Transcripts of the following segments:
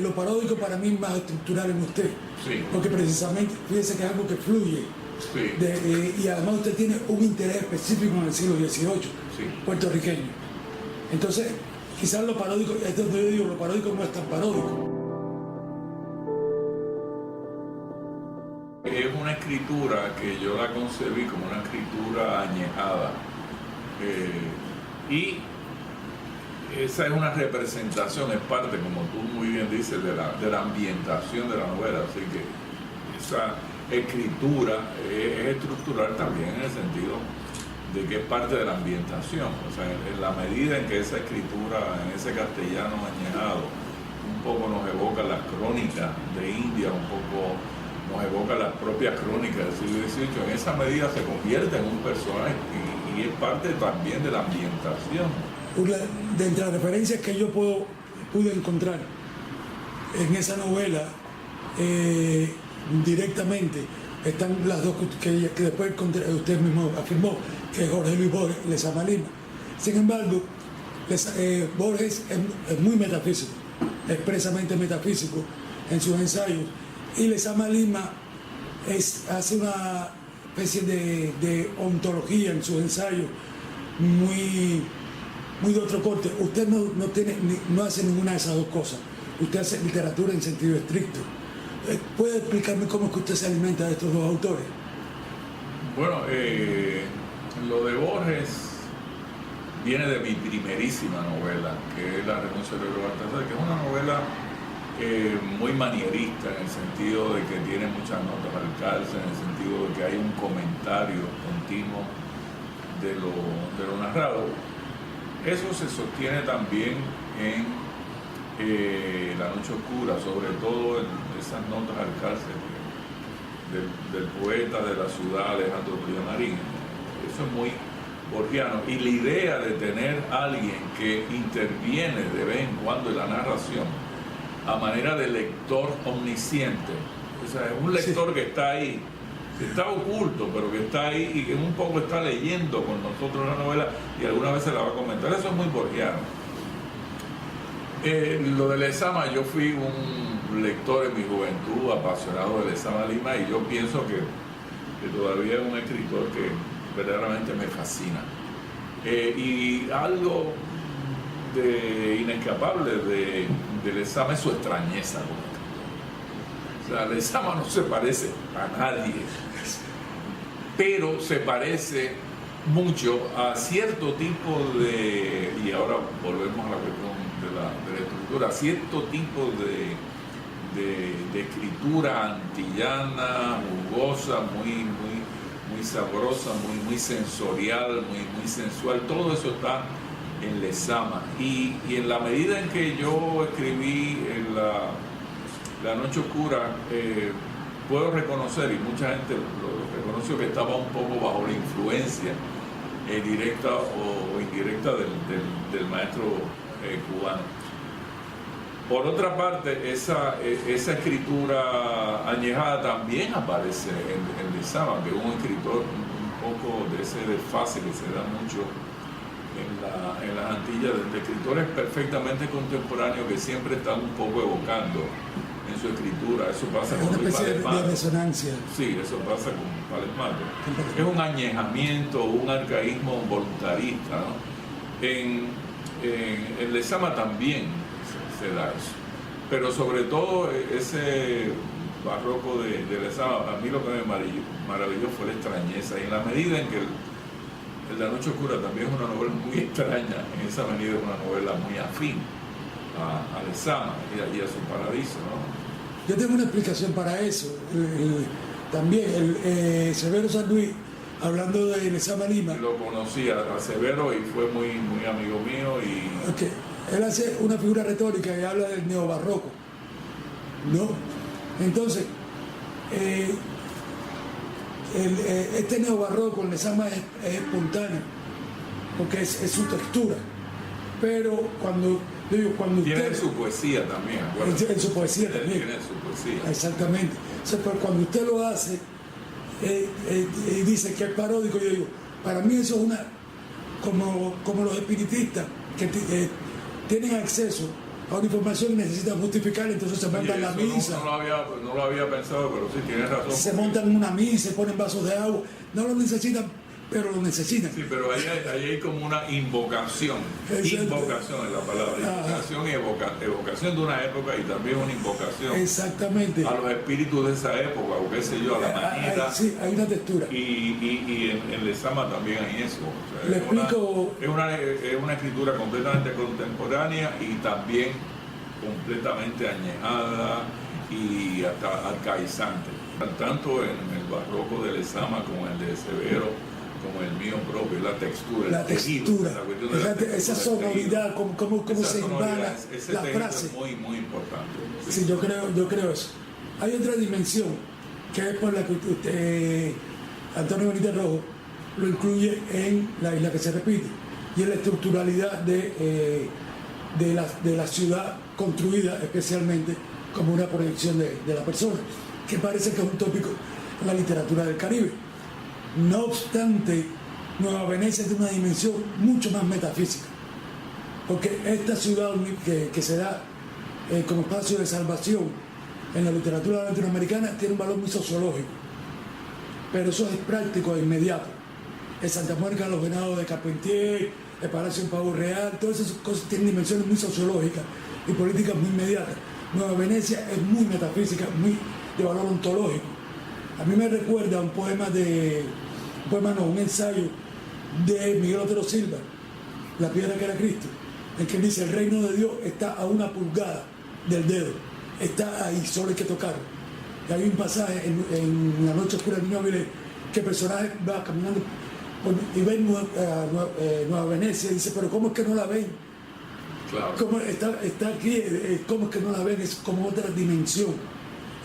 Lo paródico para mí es más estructural en usted, Sí. porque precisamente fíjese que es algo que fluye. Sí. Y además usted tiene un interés específico en el siglo XVIII, Sí. puertorriqueño. Entonces, quizás lo paródico, esto es donde yo digo, lo paródico no es tan paródico. Es una escritura que yo la concebí como una escritura añejada. Y esa es una representación, es parte, como tú muy bien dices, de la ambientación de la novela. Así que esa escritura es estructural también en el sentido de que es parte de la ambientación. O sea, en la medida en que esa escritura, en ese castellano añejado, un poco nos evoca las crónicas de India, un poco nos evoca las propias crónicas del siglo XVIII, en esa medida se convierte en un personaje y es parte también de la ambientación. De entre las referencias que yo pude encontrar en esa novela, directamente, están las dos que después usted mismo afirmó, que Jorge Luis Borges, Lezama Lima. Sin embargo, Borges es muy metafísico, expresamente metafísico en sus ensayos, y Lezama Lima hace una especie de ontología en sus ensayos muy de otro corte. Usted no hace ninguna de esas dos cosas. Usted hace literatura en sentido estricto. ¿Puede explicarme cómo es que usted se alimenta de estos dos autores? Bueno, lo de Borges viene de mi primerísima novela, que es La renuncia de Pedro Baltasar, que es una novela muy manierista, en el sentido de que tiene muchas notas al calce, en el sentido de que hay un comentario continuo de lo narrado. Eso se sostiene también en La noche oscura, sobre todo en esas notas al calce del poeta de la ciudad Alejandro Prionarín. Eso es muy borgiano. Y la idea de tener a alguien que interviene de vez en cuando en la narración a manera de lector omnisciente, o sea, es un lector que está ahí, que está oculto, pero que está ahí y que un poco está leyendo con nosotros la novela y alguna vez se la va a comentar. Eso es muy borgiano. Lo de Lezama, yo fui un lector en mi juventud, apasionado de Lezama Lima, y yo pienso que todavía es un escritor que verdaderamente me fascina. Y algo inescapable de Lezama es su extrañeza como escritor. O sea, Lezama no se parece a nadie, pero se parece mucho a cierto tipo y ahora volvemos a la cuestión de la estructura, a cierto tipo de escritura antillana, jugosa, muy sabrosa, muy sensorial, muy sensual. Todo eso está en Lezama. Y en la medida en que yo escribí La noche oscura, puedo reconocer, y mucha gente lo reconoció, que estaba un poco bajo la influencia directa o indirecta del maestro cubano. Por otra parte, esa escritura añejada también aparece en Lezama, que es un escritor un poco de ese desfase que se da mucho en las Antillas, de escritores perfectamente contemporáneos que siempre están un poco evocando en su escritura. Eso pasa con una especie de resonancia. Sí, eso pasa con Palesmato. Es un añejamiento, un arcaísmo voluntarista, ¿no? En Lezama también se da eso. Pero sobre todo ese barroco de Lezama, a mí lo que me maravilló fue la extrañeza. Y en la medida en que La noche oscura también es una novela muy extraña, en esa medida es una novela muy afín a Lezama y a su paradiso, ¿no? Yo tengo una explicación para eso. También Severo San Luis, hablando de Lezama Lima. Lo conocí a Severo y fue muy amigo mío. Okay. Él hace una figura retórica y habla del neobarroco, ¿no? Entonces, este neobarroco en Lezama es espontáneo, porque es su textura. Pero cuando tiene usted... su poesía también. En su poesía también. Tiene su poesía. Exactamente. O sea, pero cuando usted lo hace y dice que es paródico, yo digo, para mí eso es como los espiritistas que tienen acceso a una información y necesitan justificar, entonces se montan la misa. No lo había pensado, pero sí tienes razón. Se montan una misa, se ponen vasos de agua. No lo necesitan, pero lo necesitan. Sí, pero ahí hay como una invocación. Exacto. Invocación es la palabra. Invocación y evocación de una época y también una invocación. Exactamente. A los espíritus de esa época, o qué sé yo, a la manita. Sí, hay una textura. Y en Lezama también hay eso. O sea, Le explico. Es una escritura completamente contemporánea y también completamente añejada y hasta arcaizante. Tanto en el barroco de Lezama como en el de Severo, como el mío propio, la textura, La el tejido, textura, la cuestión de la textura, esa sonoridad, cómo se embala ese la tejido frase. es muy, muy importante. Sí, yo creo eso. Hay otra dimensión que es por la que usted, Antonio Benítez Rojo, lo incluye en la isla que se repite, y es la estructuralidad de la ciudad construida especialmente como una proyección de la persona, que parece que es un tópico en la literatura del Caribe. No obstante, Nueva Venecia tiene una dimensión mucho más metafísica, porque esta ciudad que se da como espacio de salvación en la literatura latinoamericana tiene un valor muy sociológico, pero eso es práctico e inmediato. En Santa Mónica, los venados de Carpentier, el Palacio en Pavo Real, todas esas cosas tienen dimensiones muy sociológicas y políticas muy inmediatas. Nueva Venecia es muy metafísica, muy de valor ontológico. A mí me recuerda un ensayo de Miguel Otero Silva, La piedra que era Cristo, en que dice: el reino de Dios está a una pulgada del dedo, está ahí, solo hay que tocarlo. Y hay un pasaje en La noche oscura de Niño Avilés que el personaje va caminando y ve Nueva Venecia y dice: pero ¿cómo es que no la ven? Claro. ¿Cómo está aquí? ¿Cómo es que no la ven? Es como otra dimensión.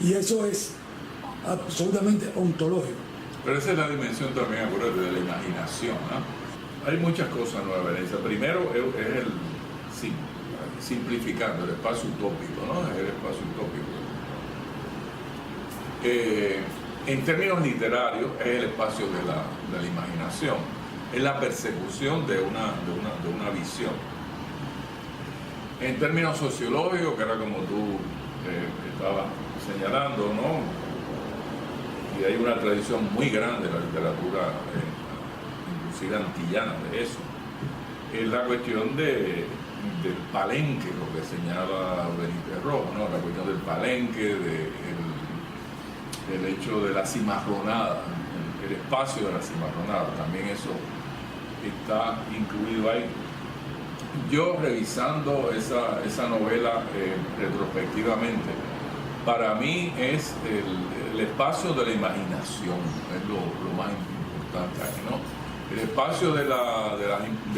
Y eso es absolutamente ontológico. Pero esa es la dimensión también, acuérdate, de la imaginación, ¿no? Hay muchas cosas en Nueva Venecia. Primero es simplificando, el espacio utópico, ¿no? Es el espacio utópico. En términos literarios, es el espacio de la imaginación. Es la persecución de una visión. En términos sociológicos, que era como tú estabas señalando, ¿no? Y hay una tradición muy grande de la literatura, inclusive antillana, de eso. Es la cuestión del palenque, lo que señala Benítez Rojo, ¿no? La cuestión del palenque, el hecho de la cimarronada, el espacio de la cimarronada, también eso está incluido ahí. Yo revisando esa novela retrospectivamente, para mí es el espacio de la imaginación, es lo más importante ahí, ¿no? El espacio de la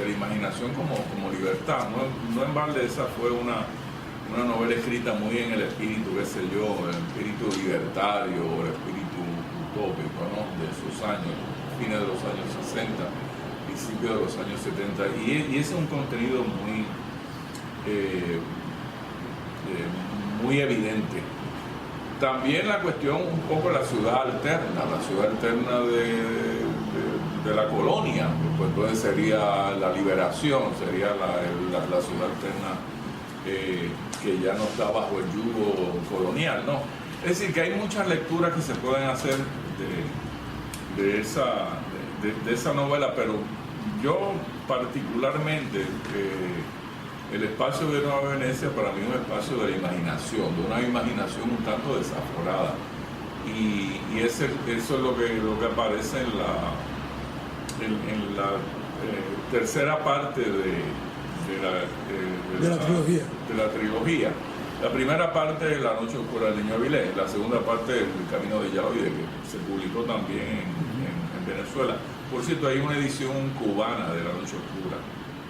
imaginación como libertad. No en balde esa fue una novela escrita muy en el espíritu, qué sé yo, el espíritu libertario, el espíritu utópico, ¿no? De esos años, fines de los años 60, principios de los años 70. Y ese es un contenido muy evidente. También la cuestión un poco la ciudad alterna de la colonia, pues entonces sería la liberación, sería la ciudad alterna que ya no está bajo el yugo colonial, ¿no? Es decir, que hay muchas lecturas que se pueden hacer de esa novela, pero yo particularmente el espacio de Nueva Venecia para mí es un espacio de la imaginación, de una imaginación un tanto desaforada. Y eso es lo que aparece en la tercera parte de la trilogía. La primera parte es La noche oscura del Niño Avilés, la segunda parte es El camino de Yaoide, que se publicó también en Venezuela. Por cierto, hay una edición cubana de La noche oscura,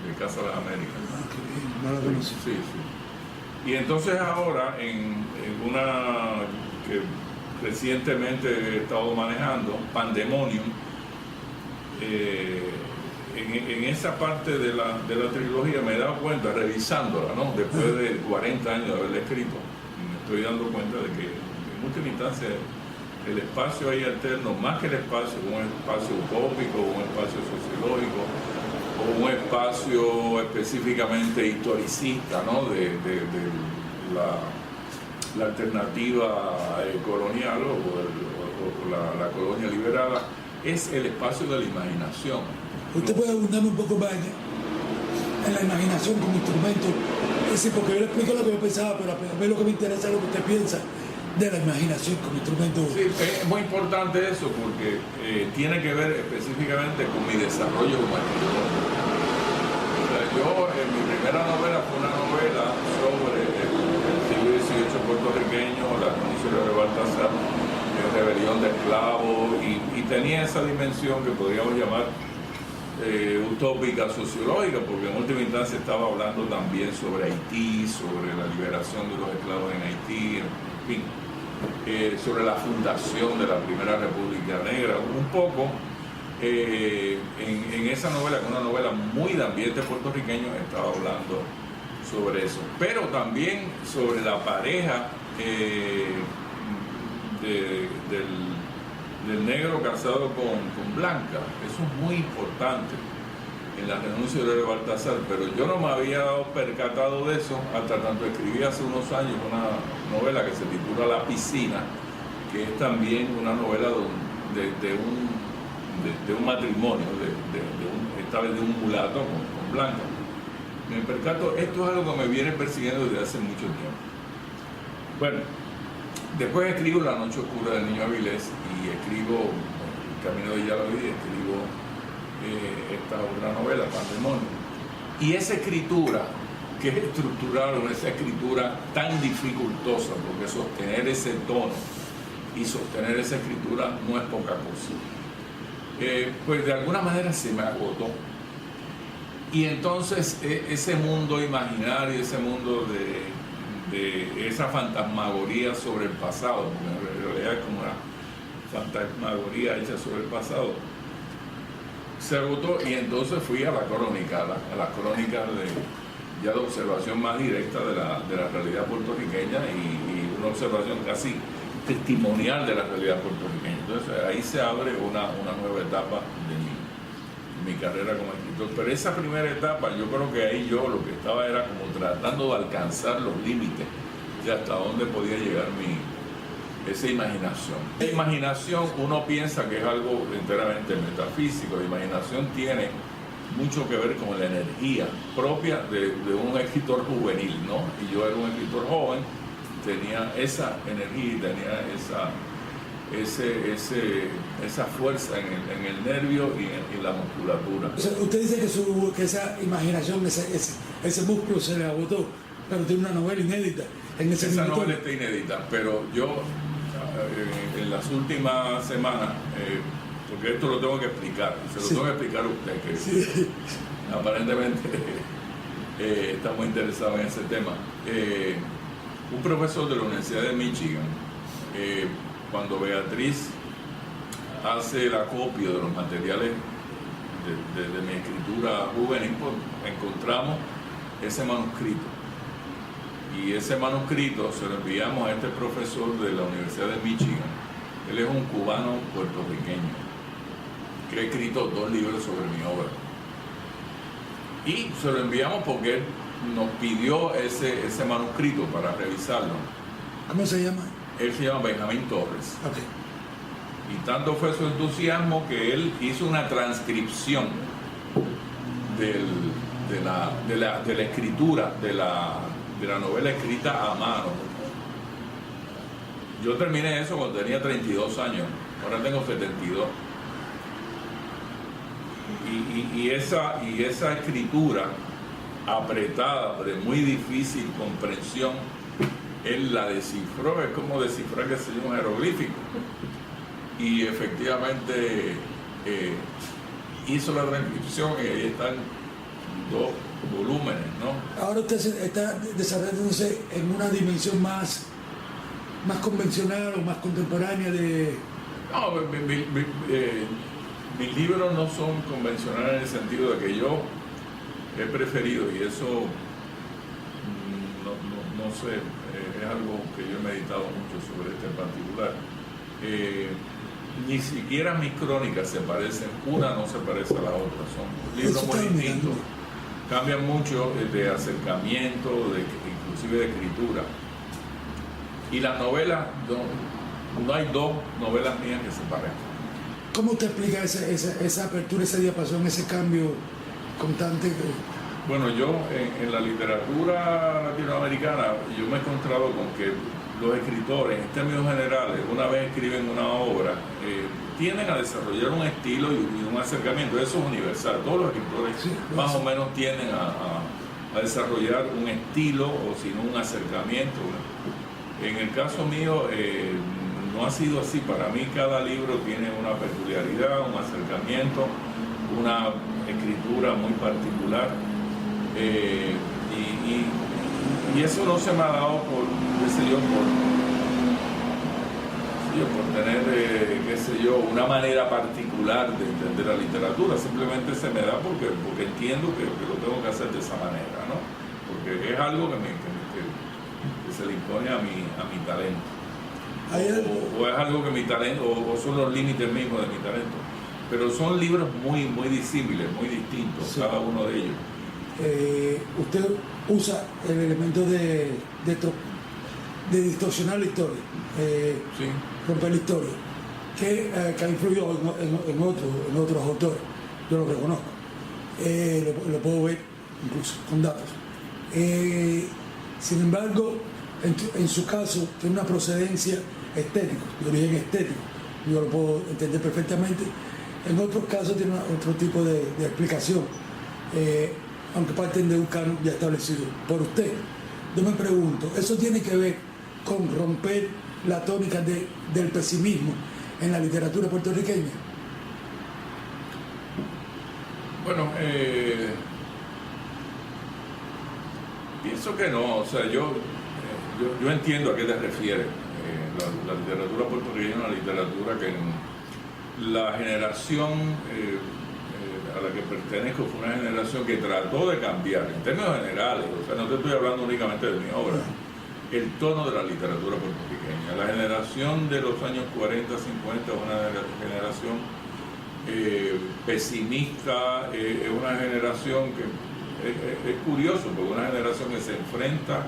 de Casa de las Américas. No la conocí. Sí. Y entonces ahora, en una que recientemente he estado manejando, Pandemonium, en esa parte de la trilogía me he dado cuenta, revisándola, ¿no? Después de 40 años de haberla escrito, me estoy dando cuenta de que en última instancia el espacio ahí alterno, más que el espacio, un espacio utópico, un espacio sociológico, o un espacio específicamente historicista, ¿no? de la alternativa colonial o la colonia liberada, es el espacio de la imaginación. Usted puede abundarme un poco más en la imaginación como instrumento. Es decir, porque yo le explico lo que yo pensaba, pero a mí lo que me interesa es lo que usted piensa de la imaginación como instrumento. Sí, es muy importante eso porque tiene que ver específicamente con mi desarrollo como escritor. O sea, yo, mi primera novela fue una novela sobre el siglo XVIII puertorriqueño, la península de Baltasar, rebelión de esclavos, y tenía esa dimensión que podríamos llamar utópica sociológica, porque en última instancia estaba hablando también sobre Haití, sobre la liberación de los esclavos en Haití, en fin, sobre la fundación de la primera República Negra, un poco en esa novela, que es una novela muy de ambiente puertorriqueño, estaba hablando sobre eso, pero también sobre la pareja del negro casado con Blanca. Eso es muy importante en la renuncia de Baltasar, pero yo no me había percatado de eso hasta tanto escribí hace unos años una novela que se titula La Piscina, que es también una novela de un matrimonio, esta vez de un mulato con Blanca. Me percato, esto es algo que me viene persiguiendo desde hace mucho tiempo. Bueno, después escribo La Noche Oscura del Niño Avilés y escribo El Camino de Yalaví, escribo esta otra novela, Patrimonio. Y esa escritura, que es estructural, esa escritura tan dificultosa, porque sostener ese tono y sostener esa escritura no es poca cosa, pues de alguna manera se me agotó. Y entonces ese mundo imaginario, ese mundo de esa fantasmagoría sobre el pasado, porque en realidad es como una fantasmagoría hecha sobre el pasado, se agotó, y entonces fui a la crónica, a las crónicas de observación más directa de la realidad puertorriqueña y una observación casi testimonial de la realidad puertorriqueña. Entonces ahí se abre una nueva etapa de mi carrera como escritor. Pero esa primera etapa, yo creo que ahí yo lo que estaba era como tratando de alcanzar los límites de hasta dónde podía llegar esa imaginación. La imaginación, uno piensa que es algo enteramente metafísico. La imaginación tiene mucho que ver con la energía propia de un escritor juvenil, ¿no? Y yo era un escritor joven, tenía esa energía y tenía esa fuerza en el nervio y en la musculatura. O sea, usted dice que esa imaginación, ese músculo se le agotó, pero tiene una novela inédita. Esa novela está inédita, pero yo en las últimas semanas, porque esto lo tengo que explicar, se lo tengo que explicar a usted, que aparentemente está muy interesado en ese tema. Un profesor de la Universidad de Michigan, cuando Beatriz hace el acopio de los materiales de mi escritura juvenil, pues, encontramos ese manuscrito. Y ese manuscrito se lo enviamos a este profesor de la Universidad de Michigan. Él es un cubano puertorriqueño que ha escrito 2 libros sobre mi obra. Y se lo enviamos porque él nos pidió ese manuscrito para revisarlo. ¿Cómo se llama? Él se llama Benjamín Torres. Okay. Y tanto fue su entusiasmo que él hizo una transcripción de la escritura de la novela escrita a mano. Yo terminé eso cuando tenía 32 años, ahora tengo 72. Y esa escritura apretada, de muy difícil comprensión, él la descifró. Es como descifrar, que se llama, un jeroglífico. Y efectivamente hizo la transcripción, y ahí están 2 volúmenes, ¿no? Ahora usted está desarrollándose en una dimensión más convencional o más contemporánea de... No, mis libros no son convencionales en el sentido de que yo he preferido, y eso no sé, es algo que yo he meditado mucho sobre este en particular. ni siquiera mis crónicas se parecen, una no se parece a la otra, son libros muy distintos, cambian mucho de acercamiento, inclusive de escritura. Y las novelas, no hay dos novelas mías que se parezcan. ¿Cómo te explica esa apertura, ese diapasón, ese cambio constante? Bueno, yo en la literatura latinoamericana, yo me he encontrado con que los escritores, en términos generales, una vez escriben una obra, tienden a desarrollar un estilo y un acercamiento. Eso es universal. Todos los escritores más o menos tienden a desarrollar un estilo o si no un acercamiento. En el caso mío, no ha sido así. Para mí cada libro tiene una peculiaridad, un acercamiento, una escritura muy particular. Y eso no se me ha dado por tener, una manera particular de entender la literatura. Simplemente se me da porque entiendo que lo tengo que hacer de esa manera, ¿no? Porque es algo que se le impone a mi talento. O es algo que mi talento, o son los límites mismos de mi talento. Pero son libros muy, muy disímiles, muy distintos, sí, cada uno de ellos. Usted usa el elemento de distorsionar la historia, sí, romper la historia, que ha influido en otros autores. Yo lo reconozco, lo puedo ver incluso con datos. Sin embargo, en su caso tiene una procedencia estética, de origen estético, yo lo puedo entender perfectamente. En otros casos tiene otro tipo de explicación, aunque parten de un canon ya establecido por usted. Yo me pregunto, ¿eso tiene que ver con romper la tónica del pesimismo en la literatura puertorriqueña? Bueno, pienso que no. O sea, yo entiendo a qué te refieres. La literatura puertorriqueña es una literatura que la generación a la que pertenezco fue una generación que trató de cambiar, en términos generales, o sea, no te estoy hablando únicamente de mi obra, el tono de la literatura puertorriqueña. La generación de los años 40, 50 es una generación pesimista, es una generación que es curioso, porque es una generación que se enfrenta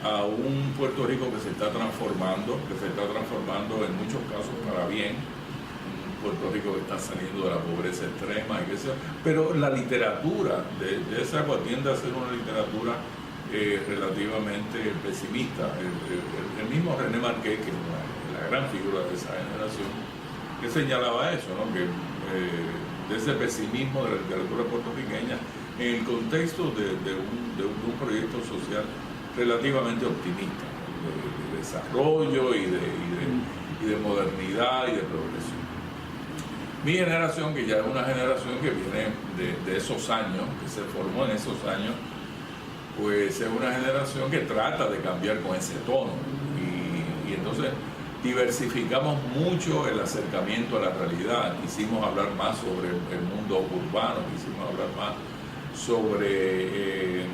a un Puerto Rico que se está transformando en muchos casos para bien, un Puerto Rico que está saliendo de la pobreza extrema y qué sé yo, pero la literatura de esa época tiende a ser una literatura relativamente pesimista. El mismo René Marqués, que es la gran figura de esa generación, que señalaba eso, ¿no? Que de ese pesimismo de la literatura puertorriqueña en el contexto de un proyecto social relativamente optimista, de desarrollo y de modernidad y de progresión. Mi generación, que ya es una generación que viene de esos años, que se formó en esos años, pues es una generación que trata de cambiar con ese tono. Y entonces diversificamos mucho el acercamiento a la realidad. Quisimos hablar más sobre el mundo urbano, quisimos hablar más sobre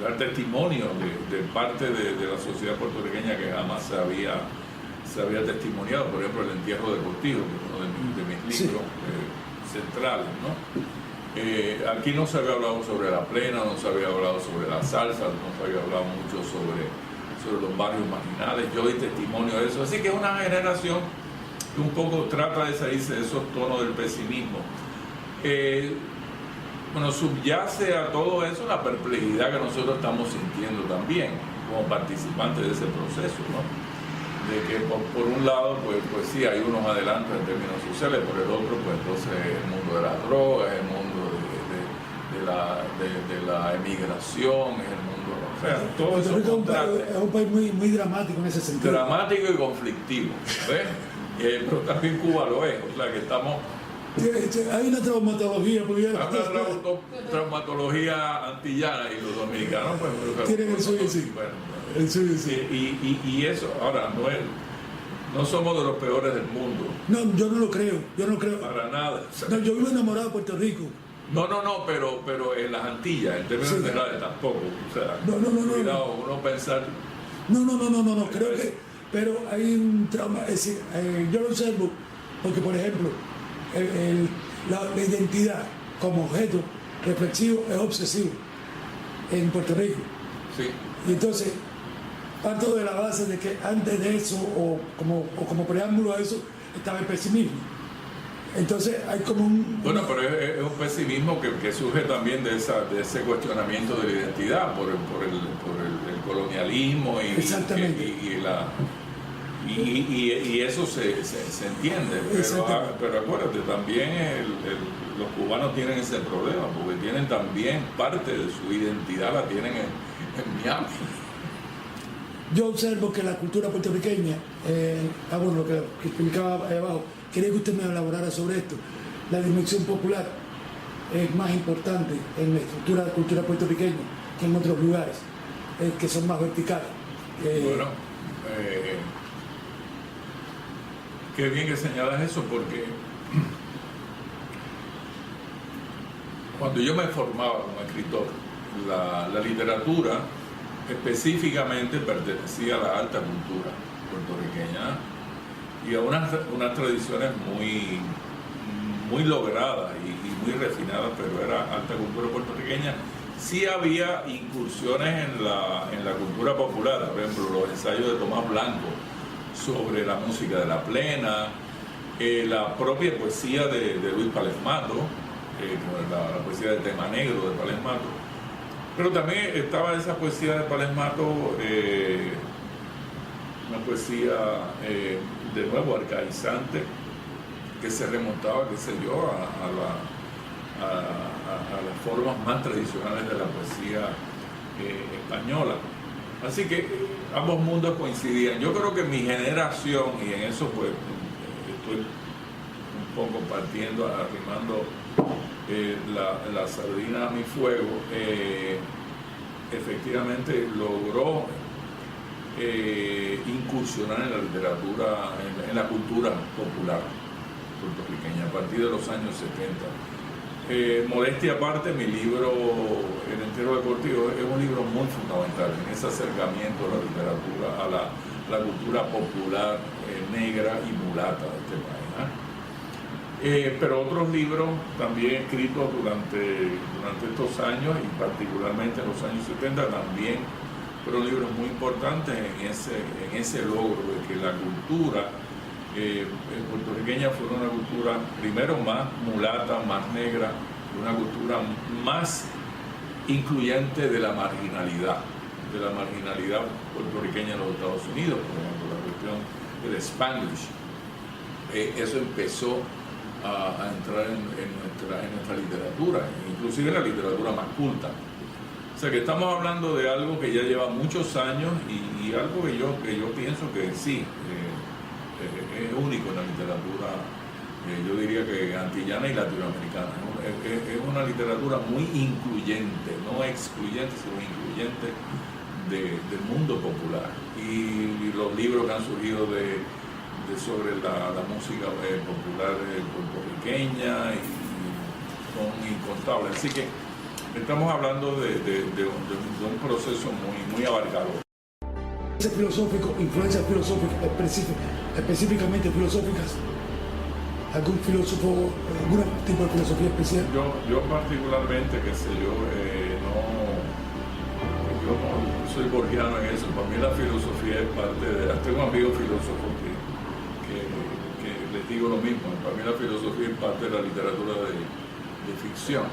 dar testimonio de parte de la sociedad puertorriqueña que jamás se había testimoniado. Por ejemplo, el entierro deportivo, que es uno de mis libros centrales, ¿no? Aquí no se había hablado sobre la plena, no se había hablado sobre la salsa, no se había hablado mucho sobre los barrios marginales. Yo doy testimonio de eso. Así que es una generación que un poco trata de salirse de esos tonos del pesimismo. Bueno, subyace a todo eso la perplejidad que nosotros estamos sintiendo también como participantes de ese proceso, ¿no? De que por un lado, pues sí, hay unos adelantos en términos sociales, por el otro, pues entonces el mundo de las drogas, el mundo de la emigración, es el mundo... O sea, todo eso es un país muy dramático en ese sentido. Dramático y conflictivo, ¿ves? Pero también Cuba lo es, o sea que estamos... Hay una traumatología, porque hay una traumatología antillana y los dominicanos pues tienen el suyo, sí. Bueno, el suyo, sí. Y eso, ahora, no somos de los peores del mundo. No, yo no lo creo. Para nada. No, yo vivo enamorado de Puerto Rico. No, pero en las Antillas, en términos generales, tampoco. O sea, no. Cuidado, uno pensar... No, creo pero hay un trauma, es decir, yo lo observo porque, por ejemplo, la identidad como objeto reflexivo es obsesivo en Puerto Rico. Sí. Y entonces, parto de la base de que antes de eso, o como preámbulo a eso, estaba el pesimismo. Entonces hay como un... Bueno, pero es un pesimismo que surge también de ese cuestionamiento de la identidad por el colonialismo y eso se entiende. Pero acuérdate, también los cubanos tienen ese problema, porque tienen también parte de su identidad la tienen en Miami. Yo observo que la cultura puertorriqueña, bueno, lo que explicaba ahí abajo, quería que usted me elaborara sobre esto. La dimensión popular es más importante en la estructura de la cultura puertorriqueña que en otros lugares, que son más verticales. Bueno, qué bien que señalas eso, porque cuando yo me formaba como escritor, la literatura específicamente pertenecía a la alta cultura puertorriqueña y a unas tradiciones muy logradas y muy refinadas, pero era alta cultura puertorriqueña. Sí había incursiones en la cultura popular, por ejemplo, los ensayos de Tomás Blanco sobre la música de la plena, la propia poesía de Luis Palesmato, la poesía del tema negro de Palesmato. Pero también estaba esa poesía de Palesmato, una poesía de nuevo arcaizante, que se remontaba, qué sé yo, a las formas más tradicionales de la poesía española. Así que ambos mundos coincidían. Yo creo que mi generación, y en eso pues estoy un poco partiendo, arrimando la sardina a mi fuego, efectivamente logró incursionar en la literatura, en la cultura popular puertorriqueña a partir de los años 70. Modestia aparte, mi libro El entierro de Cortijo es un libro muy fundamental en ese acercamiento a la literatura, a la cultura popular negra y mulata de este país, pero otros libros también escritos durante estos años y particularmente en los años 70 también fueron libros muy importantes en ese logro de que la cultura puertorriqueña fuera una cultura primero más mulata, más negra, una cultura más incluyente de la marginalidad puertorriqueña en los Estados Unidos, por ejemplo, la cuestión del Spanglish. Eso empezó a entrar en nuestra literatura, inclusive en la literatura más culta. O sea que estamos hablando de algo que ya lleva muchos años y algo que yo pienso que sí es único en la literatura, yo diría que antillana y latinoamericana. Es una literatura muy incluyente, no excluyente, sino incluyente del mundo popular. Y los libros que han surgido sobre la música popular puertorriqueña y son incontables. Así que estamos hablando de un proceso muy abarcador. Filosófico, influencias filosóficas específicamente filosóficas, algún filósofo, algún tipo de filosofía especial. Yo particularmente, qué sé yo, yo no soy borgiano en eso. Para mí la filosofía es parte de... Tengo amigos filósofos que les digo lo mismo. Para mí la filosofía es parte de la literatura de ficción.